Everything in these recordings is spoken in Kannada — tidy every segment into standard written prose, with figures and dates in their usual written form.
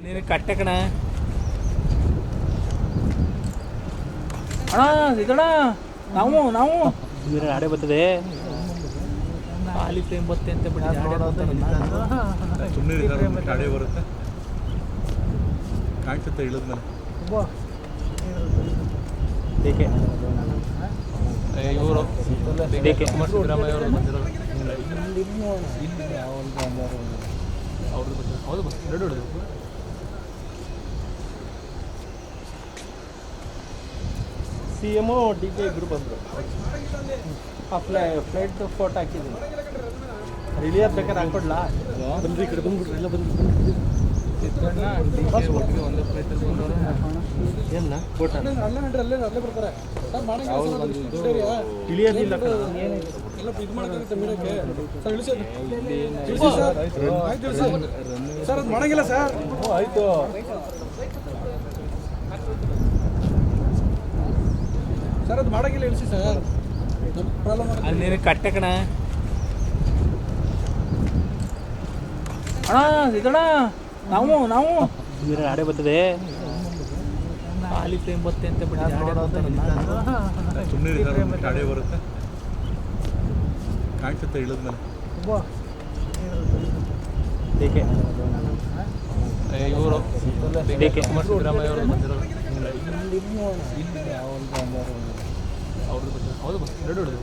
ನೀನು ಕಟ್ಟೆ ಕಣ ಅಣ್ಣ ಇದಣ್ಣ ನಾವು ಆಡೆ ಬರ್ತದೆ ಖಾಲಿ ಫ್ರೇಮ್ ಬರುತ್ತೆ ಅಂತ ಬಿಡಿ ಸುಮ್ಮನೆ ಗಾಡಿ ಬರುತ್ತೆ ಕಾಣಿಸುತ್ತೆ ಇಳಿದ್ಮೇಲೆ ಏಕೆ ಇವರು ಏಕೆ ಸಿದ್ದರಾಮಯ್ಯ ಅವರು ಬಂದಿರೋದು ಅವ್ರದ್ದು ಹೌದು ಎರಡು ಹೊಡೆದು CM DK ಇಬ್ಬರು ಬಂದರು ಆ ಫ್ಲೈಟ್ ಫೋಟೋ ಹಾಕಿದ್ದೀನಿ ರಿಲಿಯರ್ ಬೇಕಾದ್ರೆ ಹಾಕೊಡ್ಲಾ ಬಂದ್ರಿ ಈ ಕಡೆ ಬಂದ್ಬಿಡ್ರಿ ಎಲ್ಲ ಬಂದ್ಬಿಟ್ಟು ಸಿದ್ದಣ್ಣ ಒಟ್ಟಿಗೆ ಒಂದೇ ಫ್ಲೈಟಲ್ಲಿ ಬಂದವರು ಏನ ಫೋಟೋ ಅಲ್ಲೇ ಬರ್ತಾರೆ ಇಳಿಯೋದಿಲ್ಲ ಸರ್ ಅದು ಮಾಡಂಗಿಲ್ಲ ಸರ್ ಆಯ್ತು ಸರ್ ಅದು ಮಾಡಂಗಿಲ್ಲ ಇಳಿಸಿ ಸರ್ ಪ್ರಾಬ್ಲಮ್ ಅಲ್ಲಿ ನೀನು ಕಟ್ಟೆ ಕಣ ಅಣ್ಣ ಇದಣ್ಣ ನಾವು ಆಡೆ ಬರ್ತದೆ ಖಾಲಿ ಫ್ರೇಮ್ ಬರುತ್ತೆ ಅಂತ ಬಿಡಿ ಸುಮ್ಮನೆ ಗಾಡಿ ಬರುತ್ತೆ ಕಾಣಿಸುತ್ತೆ ಇಳಿದ್ಮೇಲೆ ಏಕೆ ಇವರು ಏಕೆ ಸಿದ್ದರಾಮಯ್ಯ ಅವರು ಬಂದಿರೋದು ಅವ್ರದ್ದು ಹೌದು ಎರಡು ಹೊಡೆದು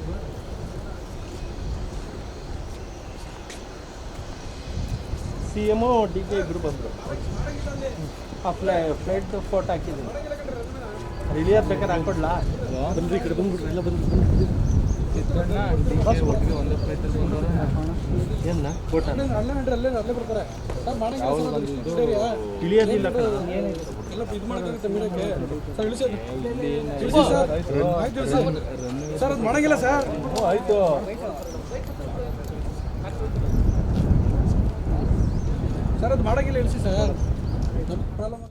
CM DK ಇಬ್ಬರು ಬಂದರು ಆ ಫ್ಲೈಟ್ ಫೋಟೋ ಹಾಕಿದ್ದೀನಿ ರಿಲಿಯರ್ ಬೇಕಾದ್ರೆ ಹಾಕೊಡ್ಲಾ ಬಂದ್ರಿ ಈ ಕಡೆ ಬಂದ್ಬಿಡ್ರಿ ಎಲ್ಲ ಬಂದ್ಬಿಟ್ಟು ಸಿದ್ದಣ್ಣ ಒಟ್ಟಿಗೆ ಒಂದೇ ಫ್ಲೈಟಲ್ಲಿ ಬಂದವರು ಏನ ಫೋಟೋ ಅಲ್ಲೇ ಬರ್ತಾರೆ ಇಳಿಯೋದಿಲ್ಲ ಎಲ್ಲ ಇದು ಮಾಡಕ್ಕೆ ಮೀರಕ್ಕೆ ಸರ್ ಇಳಿಸಿ ಸರ್ ಅದು ಮಾಡಂಗಿಲ್ಲ ಸರ್ ಆಯ್ತು ಸರ್ ಅದು ಮಾಡಂಗಿಲ್ಲ ಇಳಿಸಿ ಸರ್ ಪ್ರಾಬ್ಲಮ್